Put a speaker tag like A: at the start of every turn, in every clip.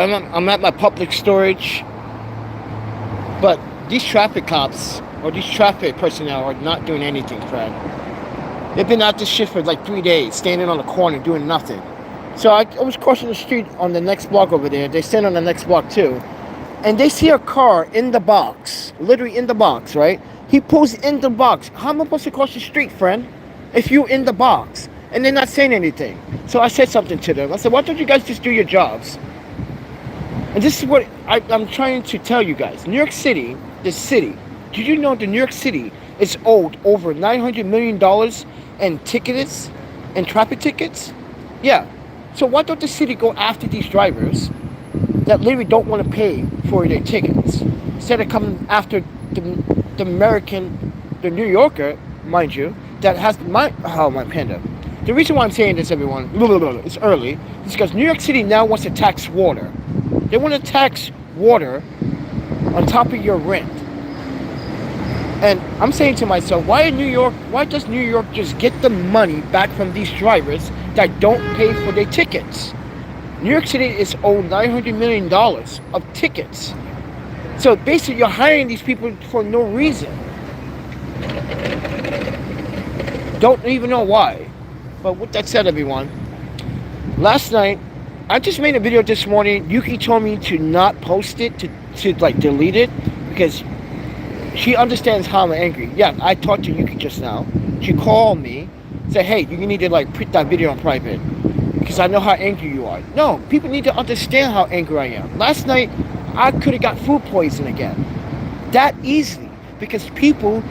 A: I'm at my public storage, but these traffic cops or these traffic personnel are not doing anything, Fred. They've been out this shit for like 3 days, standing on the corner doing nothing. So I was crossing the street on the next block over there. They stand on the next block too. And they see a car in the box, literally in the box, right? He pulls in the box. How am I supposed to cross the street, friend, if you in the box? And they're not saying anything. So I said something to them. I said, why don't you guys just do your jobs? And this is what I'm trying to tell you guys. New York City, the city, did you know that New York City is owed over $900 million in tickets and traffic tickets? Yeah. So why don't the city go after these drivers that literally don't want to pay for their tickets, instead of coming after the American, the New Yorker, mind you, that has my panda. The reason why I'm saying this, everyone, it's early, is because New York City now wants to tax water. They want to tax water on top of your rent. And I'm saying to myself, why does New York just get the money back from these drivers that don't pay for their tickets? New York City is owed $900 million of tickets. So basically you're hiring these people for no reason. Don't even know why. But with that said, everyone, last night, I just made a video this morning. Yuki told me to not post it, to like delete it, because she understands how I'm angry. Yeah, I talked to Yuki just now. She called me, said, hey, you need to like put that video on private, because I know how angry you are. No, people need to understand how angry I am. Last night, I could have got food poisoning again. That easily, because people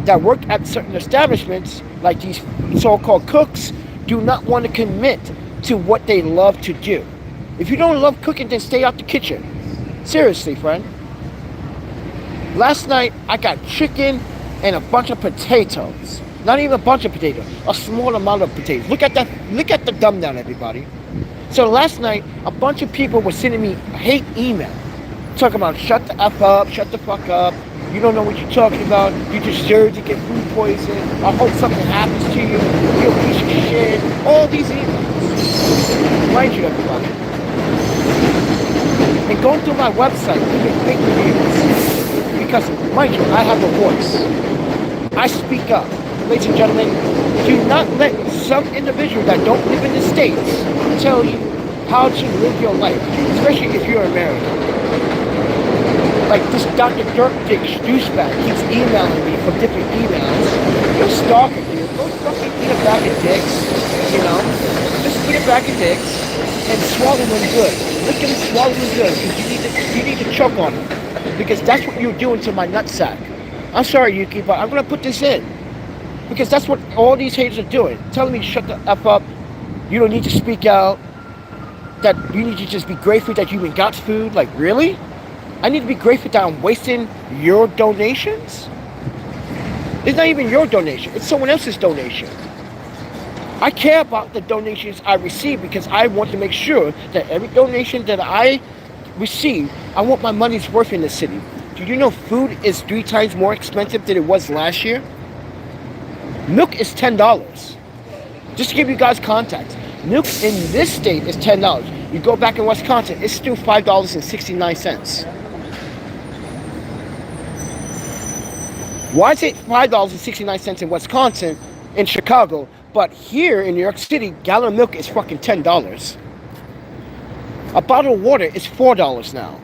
A: that work at certain establishments, like these so-called cooks, do not want to commit to what they love to do. If you don't love cooking, then stay out the kitchen. Seriously, friend. Last night, I got chicken and a bunch of potatoes. Not even a bunch of potatoes, a small amount of potatoes. Look at that, look at the thumbnail, everybody. So last night, a bunch of people were sending me hate email, talking about shut the F up, shut the fuck up, you don't know what you're talking about, you deserve to get food poisoning, I hope something happens to you, you're a piece of shit, all these emails. Mind you, everybody. And going through my website, leaving fake reviews. Because, mind you, I have a voice. I speak up. Ladies and gentlemen, do not let some individual that don't live in the States tell you how to live your life, especially if you're American. Like this Dr. Dirk Dick douchebag keeps emailing me from different emails. You're stalking me. Go fucking eat a bag of dicks, you know? Just eat a bag of dicks and swallow them good. Lick them and swallow them good, because you need to choke on them. Because that's what you're doing to my nutsack. I'm sorry, Yuki, but I'm gonna put this in. Because that's what all these haters are doing. Telling me to shut the F up. You don't need to speak out. That you need to just be grateful that you even got food. Like, really? I need to be grateful that I'm wasting your donations? It's not even your donation. It's someone else's donation. I care about the donations I receive because I want to make sure that every donation that I receive, I want my money's worth in the city. Do you know food is 3 times more expensive than it was last year? Milk is $10. Just to give you guys context, milk in this state is $10. You go back in Wisconsin, it's still $5.69. Why is it $5.69 in Wisconsin, in Chicago, but here in New York City, gallon of milk is fucking $10. A bottle of water is $4 now.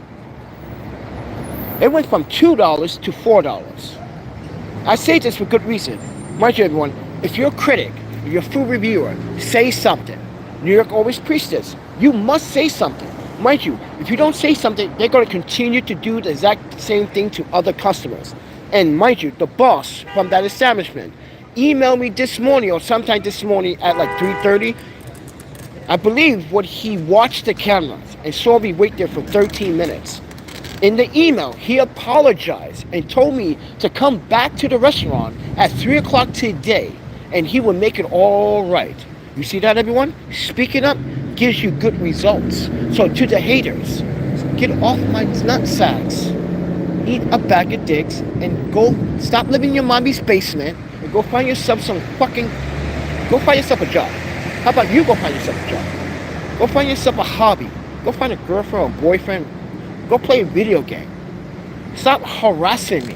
A: It went from $2 to $4. I say this for good reason. Mind you, everyone, if you're a critic, if you're a food reviewer, say something. New York always preaches this. You must say something. Mind you, if you don't say something, they're going to continue to do the exact same thing to other customers. And mind you, the boss from that establishment emailed me this morning or sometime this morning at like 3:30. I believe when he watched the cameras and saw me wait there for 13 minutes. In the email, he apologized and told me to come back to the restaurant at 3 o'clock today and he will make it all right. You see that, everyone? Speaking up gives you good results. So to the haters, get off my nutsacks. Eat a bag of dicks and go stop living in your mommy's basement and go find yourself go find yourself a job. How about you go find yourself a job? Go find yourself a hobby. Go find a girlfriend or boyfriend. Go play a video game. Stop harassing me.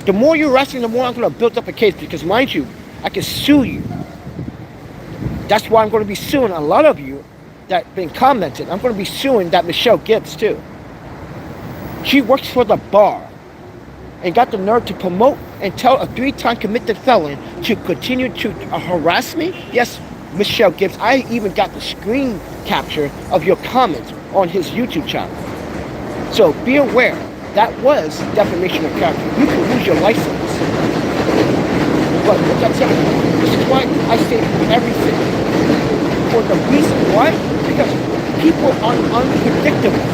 A: The more you're harassing, the more I'm going to build up a case. Because mind you, I can sue you. That's why I'm going to be suing a lot of you that been commented. I'm going to be suing that Michelle Gibbs too. She works for the bar and got the nerve to promote and tell a 3-time convicted felon to continue to harass me. Yes, Michelle Gibbs, I even got the screen capture of your comments on his YouTube channel. So be aware, that was defamation of character. You can lose your license. But what I'm saying, this is why I say everything. For the reason why? Because people are unpredictable.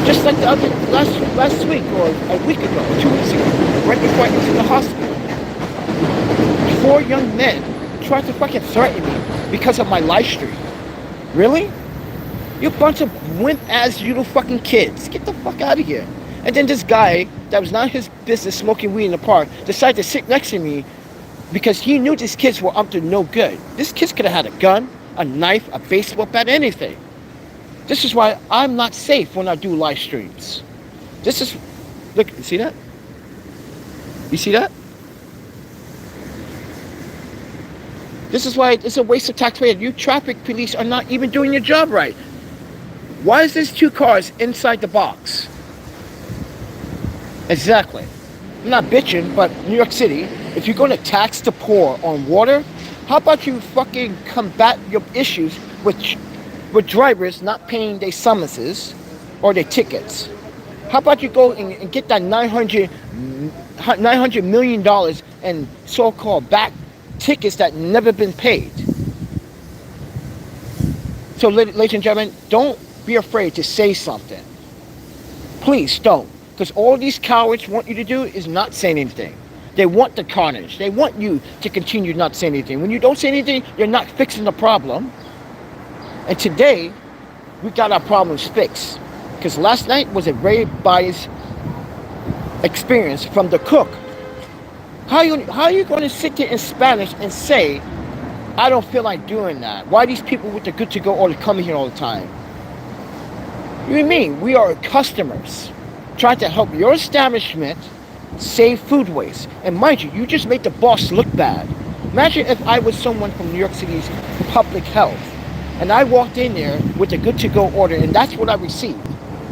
A: Just like the other last week or a week ago, 2 weeks ago, right before I went to the hospital. 4 young men tried to fucking threaten me because of my live stream. Really? You bunch of wimp-ass little fucking kids. Get the fuck out of here. And then this guy, that was not his business smoking weed in the park, decided to sit next to me because he knew these kids were up to no good. This kid could have had a gun, a knife, a baseball bat, anything. This is why I'm not safe when I do live streams. This is, look, you see that? You see that? This is why it's a waste of taxpayer. You traffic police are not even doing your job right. Why is there's 2 cars inside the box? Exactly. I'm not bitching, but New York City, if you're going to tax the poor on water, how about you fucking combat your issues with drivers not paying their summonses or their tickets? How about you go and get that $900 million in so-called back tickets that never been paid? So, ladies and gentlemen, don't be afraid to say something. Please don't. Because all these cowards want you to do is not say anything. They want the carnage. They want you to continue not saying anything. When you don't say anything, you're not fixing the problem. And today, we got our problems fixed. Because last night was a very biased experience from the cook. How are you going to sit there in Spanish and say, I don't feel like doing that? Why these people with the good to go order coming here all the time? What do you mean? We are customers trying to help your establishment save food waste. And mind you, you just made the boss look bad. Imagine if I was someone from New York City's public health and I walked in there with a good to go order and that's what I received.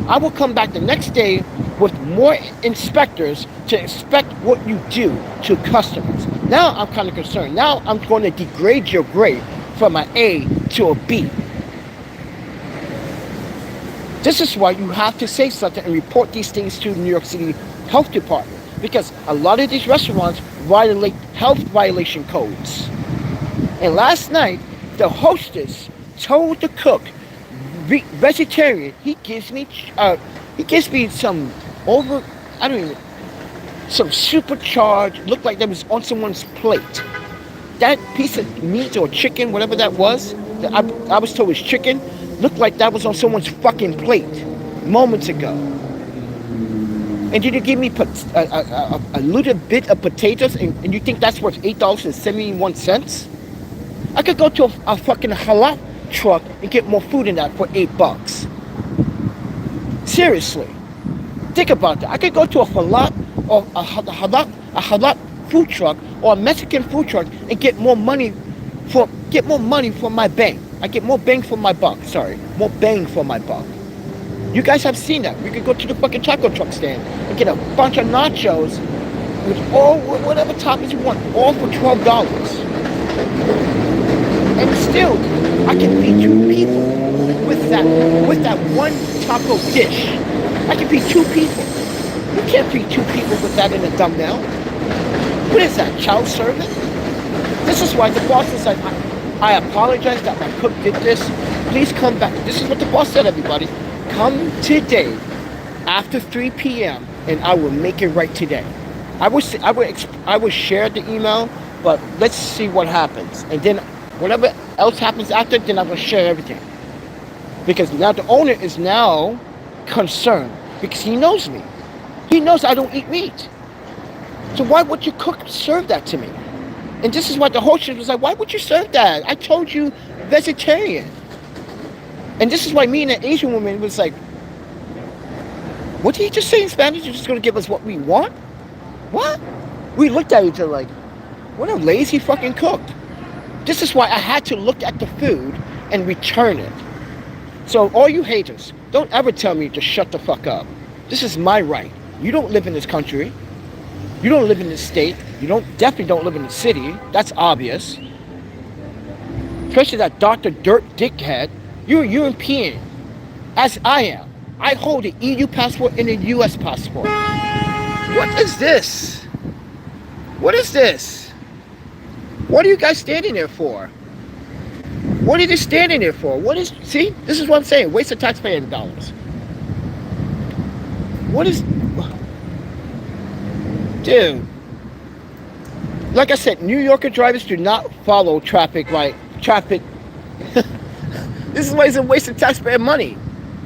A: I will come back the next day with more inspectors to inspect what you do to customers. Now I'm kind of concerned. Now I'm going to degrade your grade from an A to a B. This is why you have to say something and report these things to the New York City Health Department. Because a lot of these restaurants violate health violation codes. And last night, the hostess told the cook, vegetarian, he gives me some some supercharged, looked like that was on someone's plate. That piece of meat or chicken, whatever that was, that I was told was chicken, looked like that was on someone's fucking plate moments ago. And did you give me a little bit of potatoes and you think that's worth $8.71? I could go to a fucking halal truck and get more food in that for $8. Seriously. Think about that. I could go to a halal or a halal food truck or a Mexican food truck and get more money for my bank. I get more bang for my buck. More bang for my buck. You guys have seen that. You could go to the fucking taco truck stand and get a bunch of nachos with all whatever toppings you want, all for $12. And still, I can feed 2 people with that one taco dish. I can feed 2 people. You can't feed 2 people with that in a thumbnail. What is that, child servant? This is why the boss is like, I apologize that my cook did this. Please come back. This is what the boss said, everybody. Come today after 3 p.m. and I will make it right today. I will share the email, but let's see what happens. And then whatever else happens after, then I'm going to share everything. Because now the owner is now concerned because he knows me. He knows I don't eat meat. So why would your cook serve that to me? And this is what the hostess was like, why would you serve that? I told you vegetarian. And this is why me and the Asian woman was like, what did he just say in Spanish? You're just going to give us what we want? What? We looked at each other like, what a lazy fucking cook. This is why I had to look at the food and return it. So all you haters, don't ever tell me to shut the fuck up. This is my right. You don't live in this country. You don't live in this state. You definitely don't live in the city. That's obvious. Especially that Dr. Dirt Dickhead. You're a European, as I am. I hold an EU passport and a US passport. What is this? What is this? What are you guys standing there for? What are you standing there for? See, this is what I'm saying. Waste of taxpayer dollars. What is... Dude. Like I said, New Yorker drivers do not follow traffic right. Traffic. This is why it's a waste of taxpayer money.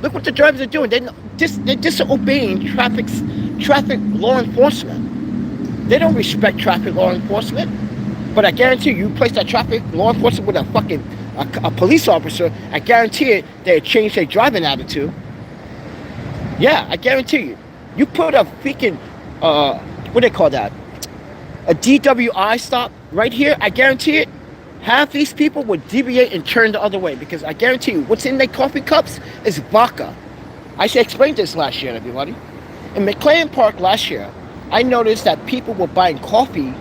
A: Look what the drivers are doing. They're disobeying traffic law enforcement. They don't respect traffic law enforcement. But I guarantee you place that traffic law enforcement with a police officer, I guarantee it, they'd change their driving attitude. Yeah, I guarantee you. You put a freaking, what do they call that? A DWI stop right here, I guarantee it, half these people would deviate and turn the other way, because I guarantee you, what's in their coffee cups is vodka. I explained this last year, everybody. In McLean Park last year, I noticed that people were buying coffee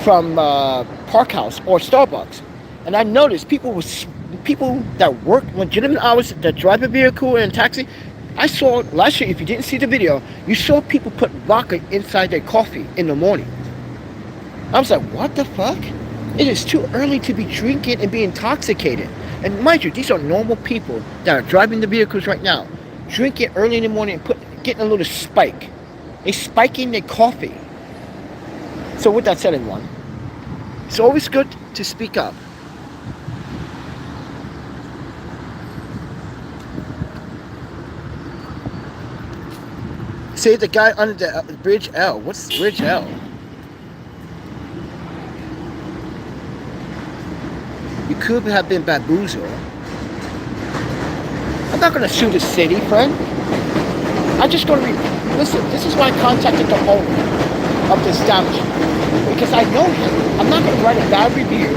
A: from Park House or Starbucks. And I noticed people that work legitimate hours, that drive a vehicle and a taxi. I saw last year, if you didn't see the video, you saw people put vodka inside their coffee in the morning. I was like, what the fuck? It is too early to be drinking and be intoxicated. And mind you, these are normal people that are driving the vehicles right now, drinking early in the morning and getting a little spike. They're spiking their coffee. So with that said, everyone, it's always good to speak up. Say the guy under the Bridge L. What's Bridge L? You could have been bamboozled. I'm not going to sue the city, friend. I'm just going to listen, this is why I contacted the owner of the establishment. Because I know him. I'm not going to write a bad review.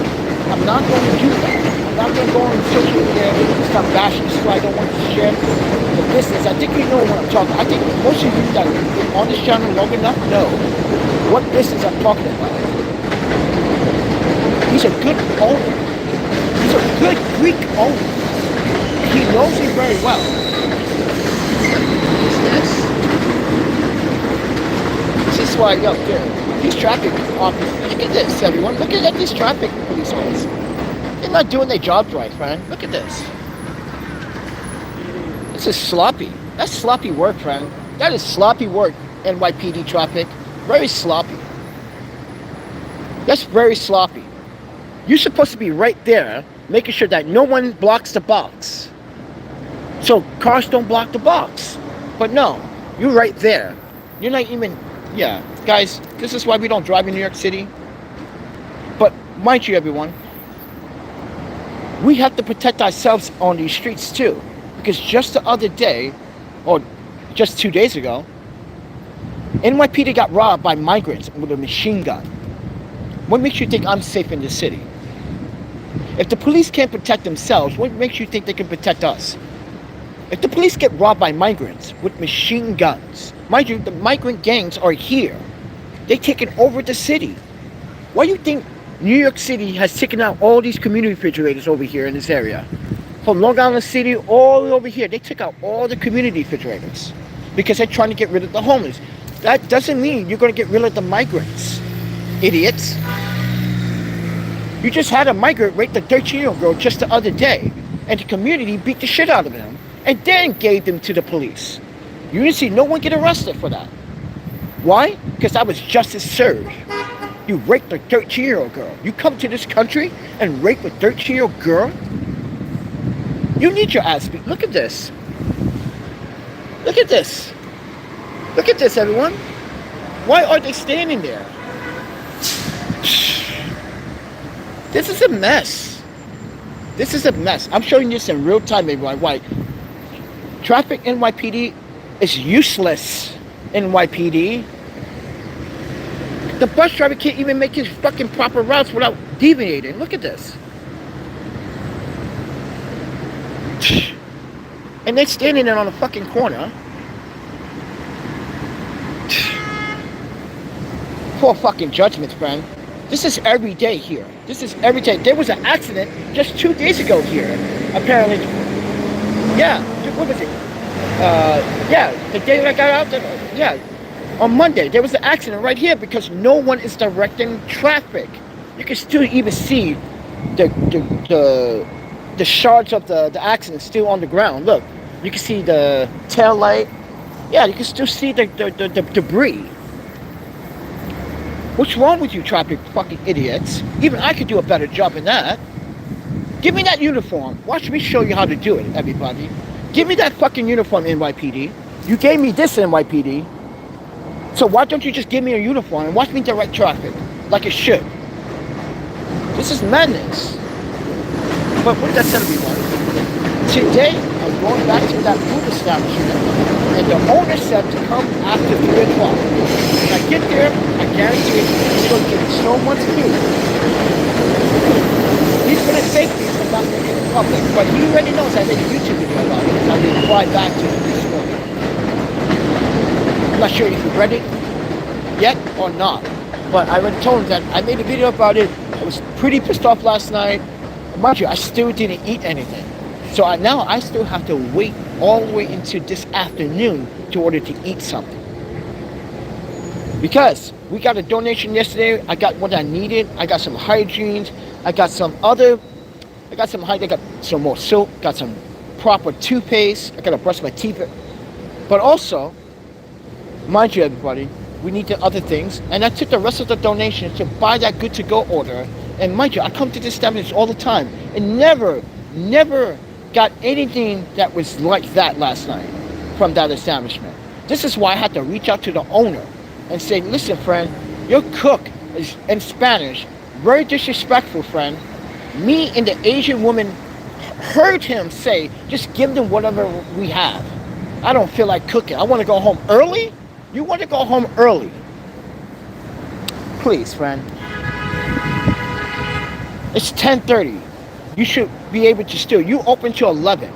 A: I'm not going to do that. I'm not going to go on social media and start bashing. This is why I don't want to share the business. I think you know what I'm talking about. I think most of you that have been on this channel long enough know what business I'm talking about. He's a good owner. He's a good Greek owner. He knows me very well. This is why, yo, dude, these traffic officers, look at this, everyone. Look at these traffic police officers. They're not doing their jobs right, friend. Look at this. This is sloppy. That's sloppy work, friend. That is sloppy work, NYPD traffic. Very sloppy. That's very sloppy. You're supposed to be right there, making sure that no one blocks the box. So cars don't block the box. But no, you're right there. You're not even, yeah. Guys, this is why we don't drive in New York City. But mind you, everyone, we have to protect ourselves on these streets too. Because just the other day, or just 2 days ago, NYPD got robbed by migrants with a machine gun. What makes you think I'm safe in this city? If the police can't protect themselves, what makes you think they can protect us? If the police get robbed by migrants with machine guns, mind you, the migrant gangs are here. They've taken over the city. Why do you think New York City has taken out all these community refrigerators over here in this area? From Long Island City all over here, they took out all the community refrigerators because they're trying to get rid of the homeless. That doesn't mean you're going to get rid of the migrants, idiots. You just had a migrant rape the 13-year-old girl just the other day, and the community beat the shit out of him and then gave them to the police. You didn't see no one get arrested for that. Why? Because that was justice served. You raped a 13-year-old girl. You come to this country and rape a 13-year-old girl? You need your ass beat. Look at this. Look at this. Look at this, everyone. Why are they standing there? This is a mess. This is a mess. I'm showing this in real time, everyone. Why? Traffic NYPD is useless. NYPD. The bus driver can't even make his fucking proper routes without deviating. Look at this. And they're standing there on the fucking corner. Poor fucking judgment, friend. This is every day here. This is every day. There was an accident just 2 days ago here. Apparently. Yeah. What was it? Yeah. The day that I got out there. Yeah. On Monday, there was an accident right here because no one is directing traffic. You can still even see the shards of the accident still on the ground. Look, you can see the tail light. Yeah, you can still see the debris. What's wrong with you traffic fucking idiots? Even I could do a better job than that. Give me that uniform. Watch me show you how to do it, everybody. Give me that fucking uniform, NYPD. You gave me this, NYPD. So why don't you just give me a uniform and watch me direct traffic like it should? This is madness. But with that said, everyone, today I'm going back to that food establishment, and the owner said to come after 3 o'clock. When I get there, I guarantee he's going to give me so much food. He's going to take me from not making it public, but he already knows I made a YouTube video about it, so I didn't fly back to him this morning. I'm not sure if you read it yet or not, but I already told him that I made a video about it. I was pretty pissed off last night. Mind you, I still didn't eat anything. So now I still have to wait all the way into this afternoon in order to eat something. Because we got a donation yesterday. I got what I needed. I got some hygienes. I got some more soap, got some proper toothpaste. I gotta brush my teeth. But also, mind you, everybody, we need the other things. And I took the rest of the donation to buy that good to go order. And mind you, I come to this establishment all the time and never got anything that was like that last night from that establishment. This is why I had to reach out to the owner and say, listen, friend, your cook is in Spanish, very disrespectful, friend. Me and the Asian woman heard him say, just give them whatever we have. I don't feel like cooking. I want to go home early. You want to go home early. Please, friend. It's 10:30. You should be able to still. You open till 11.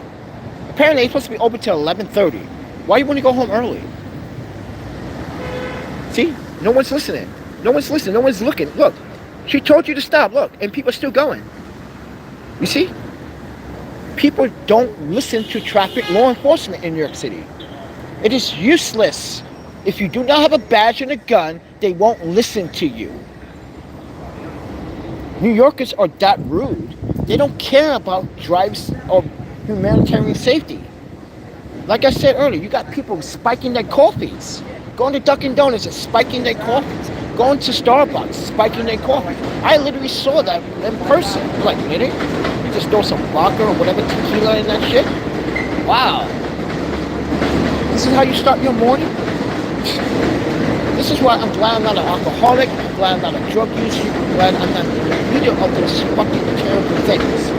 A: Apparently, it's supposed to be open till 11:30. Why you want to go home early? See? No one's listening. No one's listening. No one's looking. Look. She told you to stop. Look. And people are still going. You see? People don't listen to traffic law enforcement in New York City. It is useless. If you do not have a badge and a gun, they won't listen to you. New Yorkers are that rude. They don't care about drives or humanitarian safety. Like I said earlier, you got people spiking their coffees. Going to Dunkin' Donuts and spiking their coffees. Going to Starbucks, spiking their coffee. I literally saw that in person. I'm like, really? You just throw some vodka or whatever, tequila in that shit? Wow. This is how you start your morning? This is why I'm glad I'm not an alcoholic. I'm glad I'm not a drug user. I'm glad I'm not in the middle of those fucking terrible things.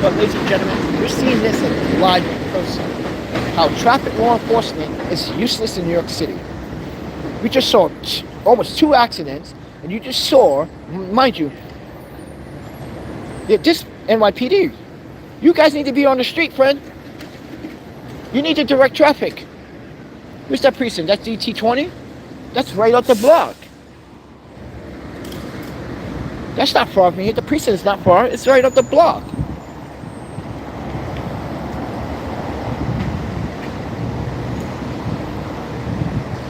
A: But ladies and gentlemen, you're seeing this in live person. How traffic law enforcement is useless in New York City. We just saw almost 2 accidents, and you just saw, mind you, this NYPD. You guys need to be on the street, friend. You need to direct traffic. Where's that precinct? That's DT20? That's right up the block. That's not far from here. The precinct is not far. It's right up the block.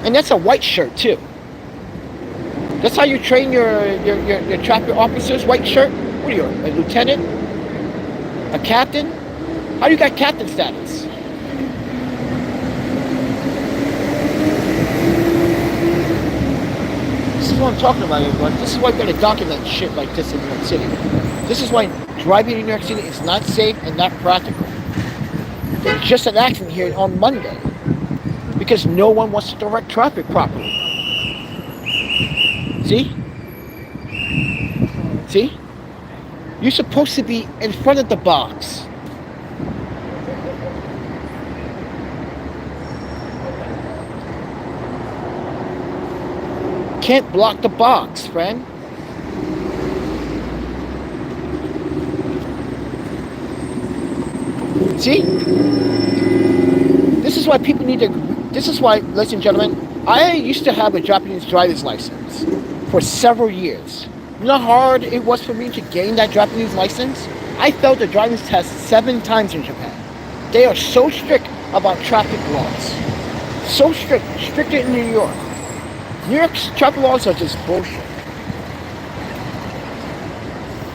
A: And that's a white shirt too. That's how you train your traffic officers, white shirt? What are you, a lieutenant? A captain? How you got captain status? This is what I'm talking about, everyone. This is why we gotta document shit like this in New York City. This is why driving in New York City is not safe and not practical. There's just an accident here on Monday because no one wants to direct traffic properly. See? See? You're supposed to be in front of the box. Can't block the box, friend. See? This is why people need to, this is why, ladies and gentlemen, I used to have a Japanese driver's license for several years. You know how hard it was for me to gain that Japanese license? I failed the driving test 7 times in Japan. They are so strict about traffic laws. So strict, stricter in New York. New York's traffic laws are just bullshit.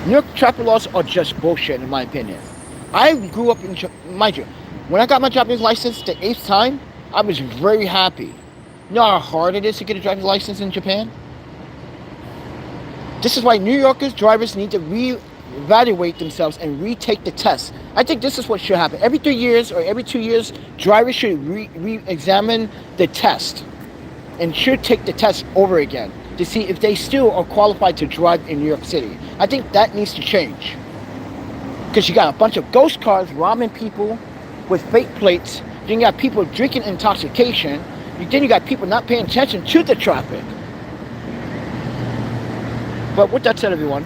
A: New York traffic laws are just bullshit, in my opinion. I grew up in, mind you, when I got my Japanese license the 8th time, I was very happy. You know how hard it is to get a driver's license in Japan? This is why New Yorkers, drivers need to re-evaluate themselves and retake the test. I think this is what should happen. Every 3 years or every 2 years, drivers should re-examine the test and should take the test over again to see if they still are qualified to drive in New York City. I think that needs to change. Because you got a bunch of ghost cars robbing people with fake plates. Then you got people drinking intoxication. Then you got people not paying attention to the traffic. But with that said, everyone,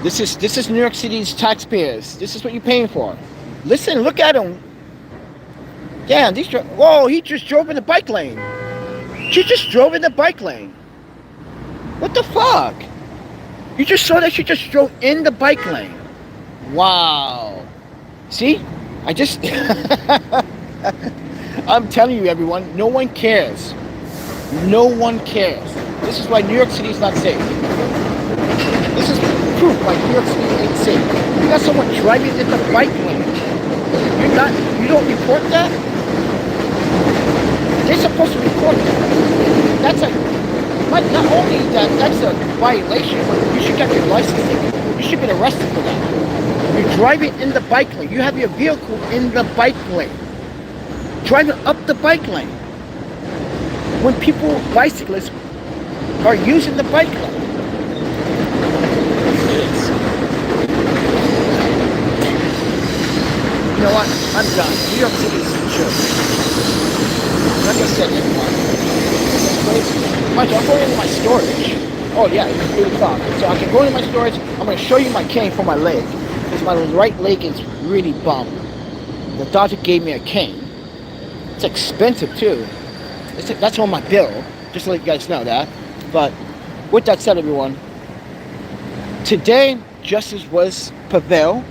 A: this is New York City's taxpayers. This is what you're paying for. Listen, look at him. Damn, whoa, he just drove in the bike lane. She just drove in the bike lane. What the fuck? You just saw that she just drove in the bike lane. Wow. See? I'm telling you, everyone, no one cares. No one cares. This is why New York City is not safe. This is proof why New York City ain't safe. You got someone driving in the bike lane. You don't report that? They're supposed to report that. Not only that's a violation, but you should get your license taken. You should get arrested for that. You're driving in the bike lane. You have your vehicle in the bike lane. Driving up the bike lane. When bicyclists are using the bike lane. You know what? I'm done. New York City is a joke. Like I said, everyone, this is crazy. Mind you, I'm going into my storage. Oh yeah, it's 8 o'clock. So I can go into my storage. I'm going to show you my cane for my leg. Because my right leg is really bummed. The doctor gave me a cane. It's expensive too. That's on my bill. Just to let you guys know that. But with that said, everyone, today justice was prevailed.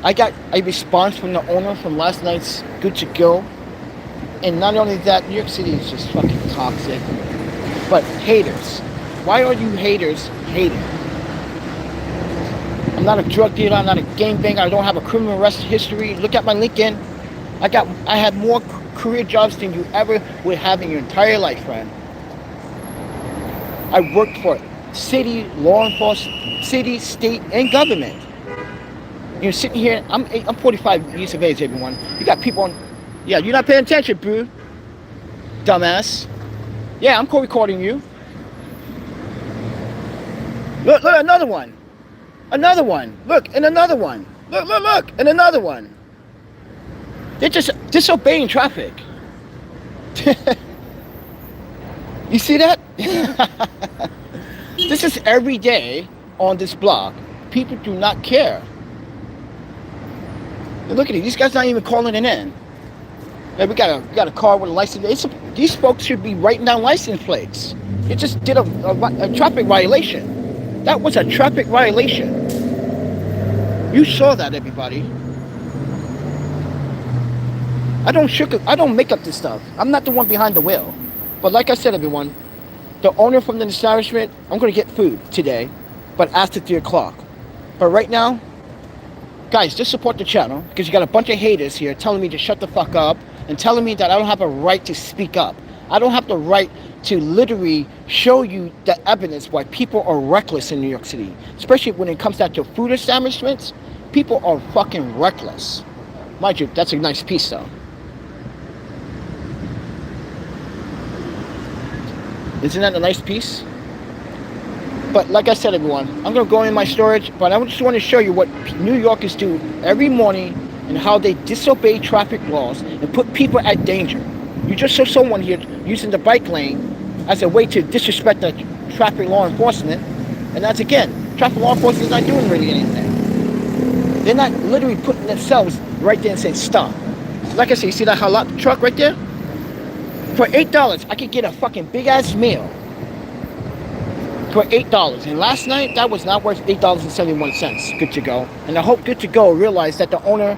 A: I got a response from the owner from last night's TooGoodToGo. And not only that, New York City is just fucking toxic. But haters. Why are you haters hating? I'm not a drug dealer. I'm not a gangbanger. I don't have a criminal arrest history. Look at my LinkedIn. I had more career jobs than you ever would have in your entire life, friend. I worked for city, law enforcement, city, state, and government. You're sitting here, I'm 45 years of age, everyone. You got people on, yeah, you're not paying attention, bro. Dumbass. Yeah, I'm recording you. Look, another one. Another one. Look, and another one. Look, and another one. They're just disobeying traffic. You see that? This is every day on this block. People do not care. And look at it. These guys not even calling it in. Yeah, we got a car with a license. These folks should be writing down license plates. It just did a traffic violation. That was a traffic violation. You saw that, everybody. I don't make up this stuff. I'm not the one behind the wheel. But like I said, everyone, the owner from the establishment, I'm going to get food today, but after 3 o'clock. But right now, guys, just support the channel, because you got a bunch of haters here telling me to shut the fuck up and telling me that I don't have a right to speak up. I don't have the right to literally show you the evidence why people are reckless in New York City. Especially when it comes down to food establishments. People are fucking reckless. Mind you, that's a nice piece though. Isn't that a nice piece? But like I said, everyone, I'm going to go in my storage, but I just want to show you what New Yorkers do every morning and how they disobey traffic laws and put people at danger. You just saw someone here using the bike lane as a way to disrespect the traffic law enforcement. And that's, again, traffic law enforcement is not doing really anything. They're not literally putting themselves right there and saying, stop. Like I said, you see that halal truck right there? For $8, I could get a fucking big-ass meal for $8. And last night, that was not worth $8.71. Good to go. And I hope Good to Go realized that the owner...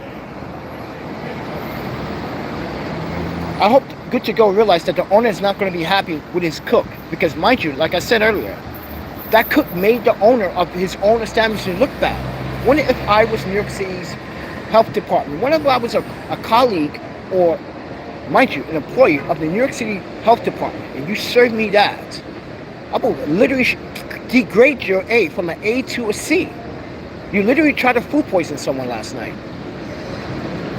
A: I hope Good to Go realized that the owner is not going to be happy with his cook. Because, mind you, like I said earlier, that cook made the owner of his own establishment look bad. What if I was New York City's health department? What if I was a colleague or... mind you, an employee of the New York City Health Department, and you serve me that, I will literally degrade your A from an A to a C. You literally tried to food poison someone last night.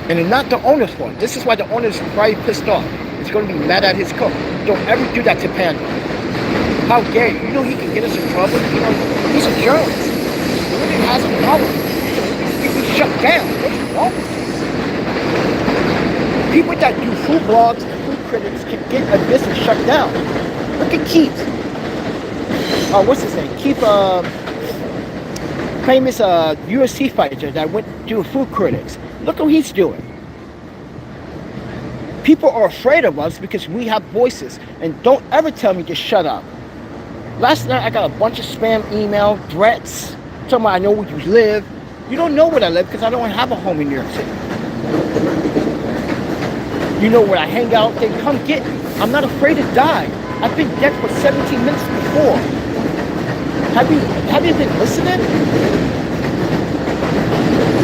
A: And it's not the owner's fault. This is why the owner's probably pissed off. He's going to be mad at his cook. Don't ever do that to Panda. How dare you? You know he can get us in trouble. You know, he's a journalist. He literally has a problem. He can shut down. What's wrong with you? People that do food blogs and food critics can get a business shut down. Look at Keith. What's his name? Keith, famous UFC fighter that went to do food critics. Look what he's doing. People are afraid of us because we have voices. And don't ever tell me to shut up. Last night I got a bunch of spam email threats. Talking about I know where you live. You don't know where I live because I don't have a home in New York City. You know where I hang out, then come get me. I'm not afraid to die. I've been dead for 17 minutes before. Have you been listening?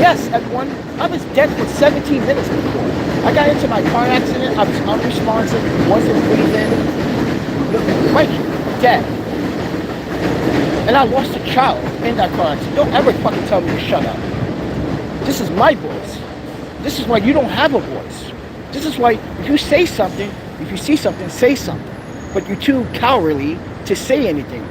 A: Yes, everyone. I was dead for 17 minutes before. I got into my car accident. I was unresponsive, wasn't breathing. Right, dead. And I lost a child in that car accident. Don't ever fucking tell me to shut up. This is my voice. This is why you don't have a voice. This is why if you say something, if you see something, say something. But you're too cowardly to say anything.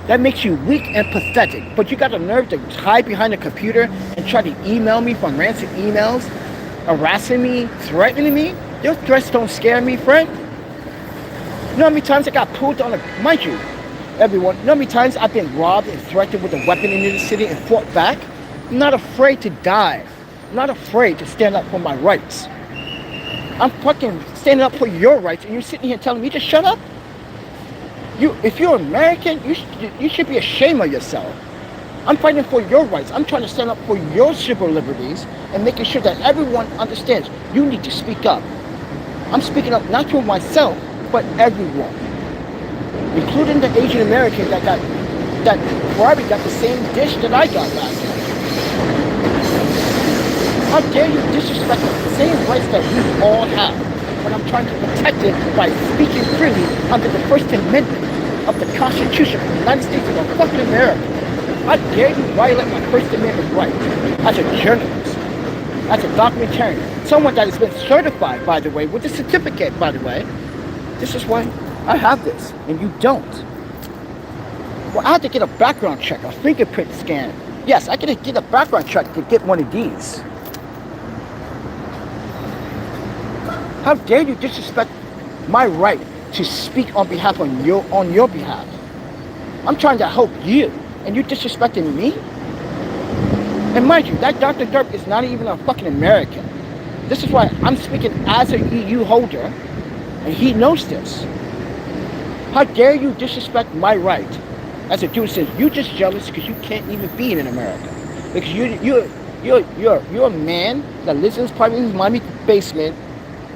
A: That makes you weak and pathetic. But you got the nerve to hide behind a computer and try to email me from rancid emails, harassing me, threatening me. Your threats don't scare me, friend. You know how many times I got pulled on a... Mind you, everyone, you know how many times I've been robbed and threatened with a weapon into the city and fought back? I'm not afraid to die. I'm not afraid to stand up for my rights. I'm fucking standing up for your rights, and you're sitting here telling me to shut up? If you're American, you should be ashamed of yourself. I'm fighting for your rights. I'm trying to stand up for your civil liberties and making sure that everyone understands you need to speak up. I'm speaking up not for myself, but everyone, including the Asian American that probably got the same dish that I got last night. How dare you disrespect the same rights that we all have when I'm trying to protect it by speaking freely under the First Amendment of the Constitution of the United States of fucking America. How dare you violate my First Amendment rights as a journalist, as a documentarian, someone that has been certified, by the way, with a certificate, by the way. This is why I have this, and you don't. Well, I had to get a background check, a fingerprint scan. Yes, I could get a background check to get one of these. How dare you disrespect my right to speak on behalf of on your behalf? I'm trying to help you, and you disrespecting me? And mind you, that Dr. Derp is not even a fucking American. This is why I'm speaking as an EU holder, and he knows this. How dare you disrespect my right as a Jewish citizen? You're just jealous because you can't even be in America. Because you're a man that lives in his private Miami basement,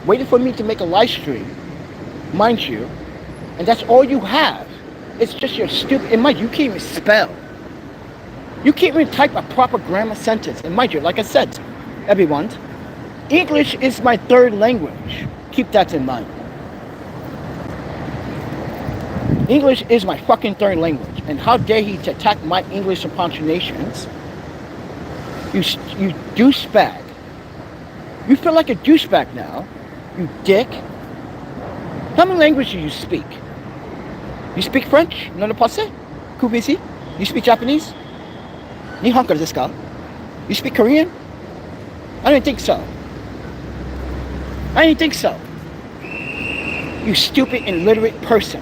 A: waiting for me to make a live stream, mind you, and that's all you have. It's just your stupid, and mind you, you can't even spell. You can't even type a proper grammar sentence. And mind you, like I said, everyone, English is my third language. Keep that in mind. English is my fucking third language. And how dare he to attack my English and punctuations? You douchebag. You feel like a douchebag now. You dick. How many languages do you speak? You speak French? No, no, passe? Kubisi? You speak Japanese? Nihongo desu ka? You speak Korean? I didn't think so. I didn't think so. You stupid, illiterate person.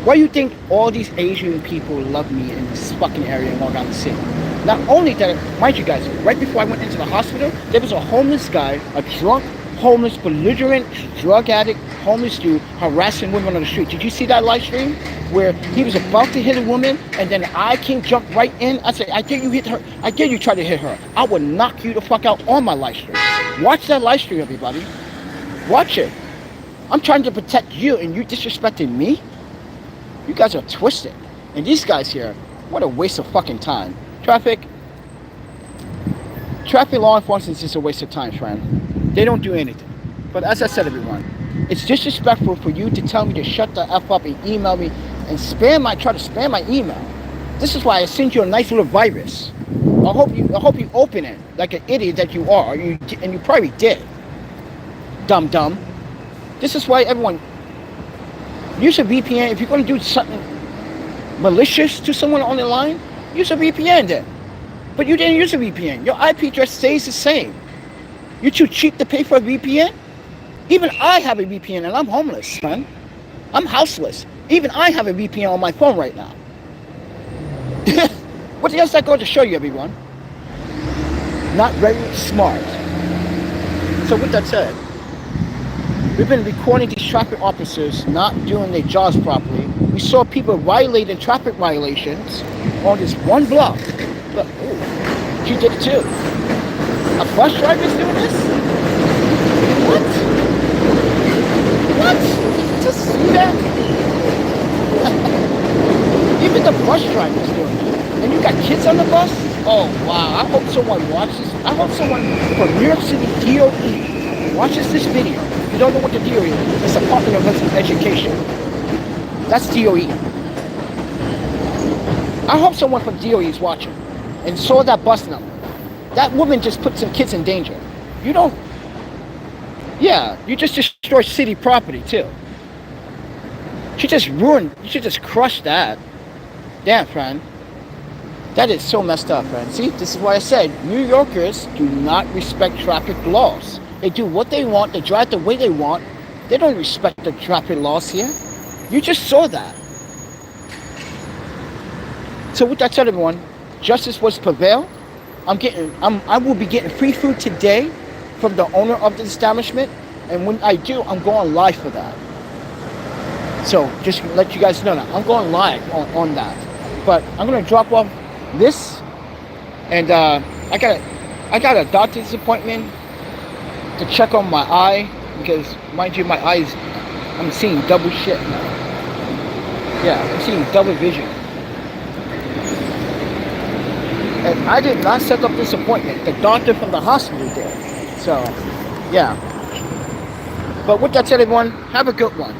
A: Why do you think all these Asian people love me in this fucking area in Long Island City? Not only that, mind you guys, right before I went into the hospital, there was a homeless guy, a drunk, homeless, belligerent, drug addict, homeless dude harassing women on the street. Did you see that live stream? Where he was about to hit a woman, and then I King jumped right in. I said, I dare you hit her. I dare you try to hit her. I will knock you the fuck out on my live stream. Watch that live stream, everybody. Watch it. I'm trying to protect you, and you disrespecting me? You guys are twisted. And these guys here, what a waste of fucking time. Traffic law enforcement is just a waste of time, friend. They don't do anything. But as I said, everyone, it's disrespectful for you to tell me to shut the F up and email me and try to spam my email. This is why I sent you a nice little virus. I hope you open it like an idiot that you are, and you probably did. Dumb. This is why everyone use a VPN. If you're going to do something malicious to someone on the line, use a VPN then. But you didn't use a VPN. Your IP address stays the same. You're too cheap to pay for a VPN? Even I have a VPN and I'm homeless, man. I'm houseless. Even I have a VPN on my phone right now. What else is that going to show you, everyone? Not very smart. So with that said, we've been recording these traffic officers not doing their jobs properly. We saw people violating traffic violations on this one block. Look, ooh, she did it too. A bus driver's doing this? What? Just see that? Even the bus driver's doing it. And you got kids on the bus? Oh wow, I hope someone watches. I hope someone from New York City DOE watches this video. You don't know what the DOE is. It's Department of Education. That's DOE. I hope someone from DOE is watching and saw that bus number. That woman just put some kids in danger. You don't... Yeah, you just destroyed city property too. She just ruined... You should just crush that. Damn, friend. That is so messed up, friend. See, this is why I said New Yorkers do not respect traffic laws. They do what they want. They drive the way they want. They don't respect the traffic laws here. You just saw that. So with that said, everyone, justice was prevailed. I will be getting free food today from the owner of the establishment, and when I do, I'm going live for that. So just to let you guys know that I'm going live on that. But I'm gonna drop off this, and I got a doctor's appointment to check on my eye, because mind you, my eyes, I'm seeing double shit now. Yeah, I'm seeing double vision. And I did not set up this appointment. The doctor from the hospital did. So, yeah. But with that said, everyone, have a good one.